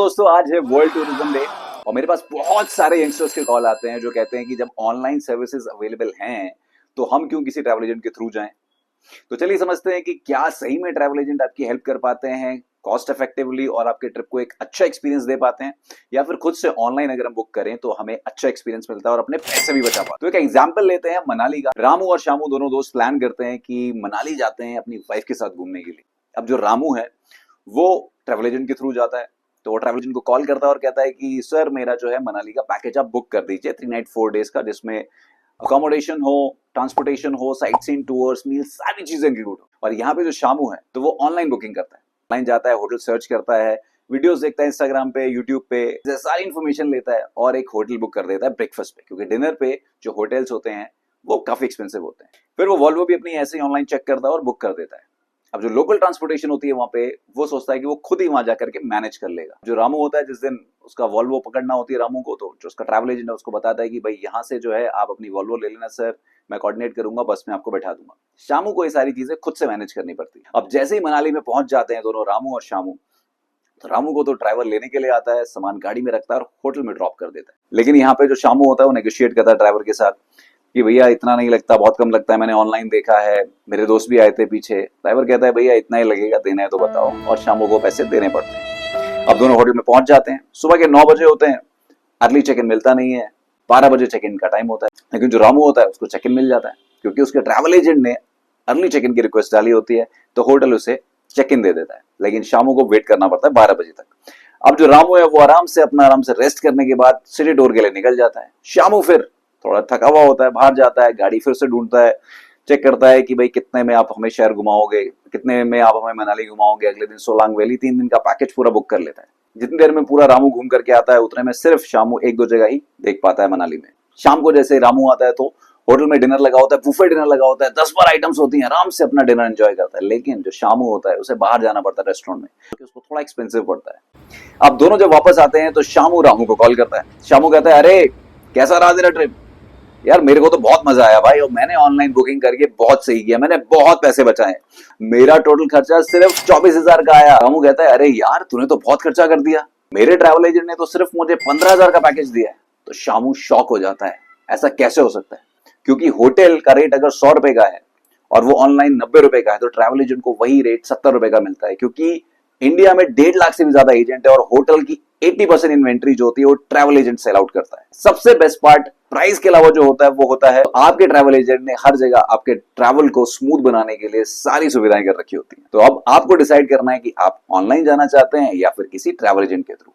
दोस्तों आज है वर्ल्ड टूरिज्म डे और मेरे पास बहुत सारे यंगस्टर्स के कॉल आते हैं जो कहते हैं कि जब ऑनलाइन सर्विसेज अवेलेबल हैं तो हम क्यों किसी ट्रैवल एजेंट के थ्रू जाएं। तो चलिए समझते हैं कि क्या सही में ट्रैवल एजेंट आपकी हेल्प कर पाते हैं कॉस्ट इफेक्टिवली और आपके ट्रिप को एक अच्छा एक्सपीरियंस दे पाते हैं, या फिर खुद से ऑनलाइन अगर हम बुक करें तो हमें अच्छा एक्सपीरियंस मिलता है और अपने पैसे भी बचा पाते हैं। तो एक एग्जांपल लेते हैं मनाली का। रामू और शामू दोनों दोस्त प्लान करते हैं कि मनाली जाते हैं अपनी वाइफ के साथ घूमने के लिए। अब जो रामू है वो ट्रैवल एजेंट के थ्रू जाता है, तो वो ट्रैवल एजेंट को कॉल करता है और कहता है कि सर मेरा जो है मनाली का पैकेज आप बुक कर दीजिए 3 नाइट 4 डेज का, जिसमें अकोमोडेशन हो, ट्रांसपोर्टेशन हो, साइट सीइंग टूर्स, मील, सारी चीजें इंक्लूड हो। और यहाँ पे जो शामू है तो वो ऑनलाइन बुकिंग करता है, ऑनलाइन जाता है, होटल सर्च करता है, वीडियोस देखता है इंस्टाग्राम पे, यूट्यूब पे, सारी इन्फॉर्मेशन लेता है और एक होटल बुक कर देता है ब्रेकफास्ट पे, क्योंकि डिनर पे जो होटल्स होते हैं वो काफी एक्सपेंसिव होते हैं। फिर वो वॉल्वो भी अपनी ऐसे ही ऑनलाइन चेक करता है और बुक कर देता है। अब जो लोकल ट्रांसपोर्टेशन होती है वहां पे वो सोचता है कि वो खुद ही वहां जाकर के मैनेज कर लेगा। जो रामू होता है जिस दिन उसका वॉल्वो पकड़ना होती है रामू को, तो जो उसका ट्रैवल एजेंट है उसको बताता है कि भाई यहाँ से जो है आप अपनी वॉल्वो ले लेना सर, मैं कोऑर्डिनेट करूंगा, बस में आपको बैठा दूंगा। शामू को ये सारी चीजें खुद से मैनेज करनी पड़ती है। अब जैसे ही मनाली में पहुंच जाते हैं दोनों रामू और शामू, तो रामू को तो ड्राइवर लेने के लिए आता है, सामान गाड़ी में रखता है और होटल में ड्रॉप कर देता है। लेकिन यहाँ पे जो शामू होता है वो नेगोशिएट करता है ड्राइवर के साथ कि भैया इतना नहीं लगता, बहुत कम लगता है, मैंने ऑनलाइन देखा है, मेरे दोस्त भी आए थे पीछे। ड्राइवर कहता है भैया इतना ही लगेगा, देना है तो बताओ, और शामू को पैसे देने पड़ते हैं। अब दोनों होटल में पहुंच जाते हैं, सुबह के 9 बजे होते हैं, अर्ली चेक इन मिलता नहीं है, 12 बजे चेक इन का टाइम होता है। लेकिन जो रामू होता है उसको चेक इन मिल जाता है, क्योंकि उसके ट्रैवल एजेंट ने अर्ली चेक इन की रिक्वेस्ट डाली होती है, तो होटल उसे चेक इन दे देता है। लेकिन शामू को वेट करना पड़ता है 12 बजे तक। अब जो रामू है वो आराम से रेस्ट करने के बाद सिटी टूर के लिए निकल जाता है। शामू फिर थोड़ा थका हुआ होता है, बाहर जाता है, गाड़ी फिर से ढूंढता है, चेक करता है कि भाई कितने में आप हमें शहर घुमाओगे, कितने में आप हमें मनाली घुमाओगे। अगले दिन सोलांग वैली 3 दिन का पैकेज पूरा बुक कर लेता है। जितनी देर में पूरा रामू घूम करके आता है उतने में सिर्फ शामू 1-2 जगह ही देख पाता है मनाली में। शाम को जैसे रामू आता है तो होटल में डिनर लगा होता है, बुफे डिनर लगा होता है, 10-12 आइटम्स होती हैं, आराम से अपना डिनर एंजॉय करता है। लेकिन जो शामू होता है उसे बाहर जाना पड़ता है रेस्टोरेंट में, क्योंकि उसको थोड़ा एक्सपेंसिव पड़ता है। अब दोनों जब वापस आते हैं तो शामू रामू को कॉल करता है। शामू कहता है अरे कैसा रहा तेरा ट्रिप? यार मेरे को तो बहुत मजा आया भाई, और मैंने ऑनलाइन बुकिंग करके बहुत सही किया, मैंने बहुत पैसे बचाए, मेरा टोटल खर्चा सिर्फ 24,000 का आया। रामू कहता है अरे यार तूने तो बहुत खर्चा कर दिया, मेरे ट्रैवल एजेंट ने तो सिर्फ मुझे 15,000 का पैकेज दिया है। तो शामू शॉक हो जाता है, ऐसा कैसे हो सकता है, क्योंकि होटल का रेट अगर 100 रुपए का है और वो ऑनलाइन 90 रुपए का है, तो ट्रैवल एजेंट को वही रेट 70 रुपए का मिलता है। क्योंकि इंडिया में 1.5 लाख से भी ज्यादा एजेंट है और होटल की 80% इन्वेंट्री जो होती है वो ट्रैवल एजेंट सेल आउट करता है। सबसे बेस्ट पार्ट प्राइस के अलावा जो होता है वो होता है आपके ट्रैवल एजेंट ने हर जगह आपके ट्रैवल को स्मूथ बनाने के लिए सारी सुविधाएं कर रखी होती हैं। तो अब आपको डिसाइड करना है कि आप ऑनलाइन जाना चाहते हैं या फिर किसी ट्रैवल एजेंट के थ्रू।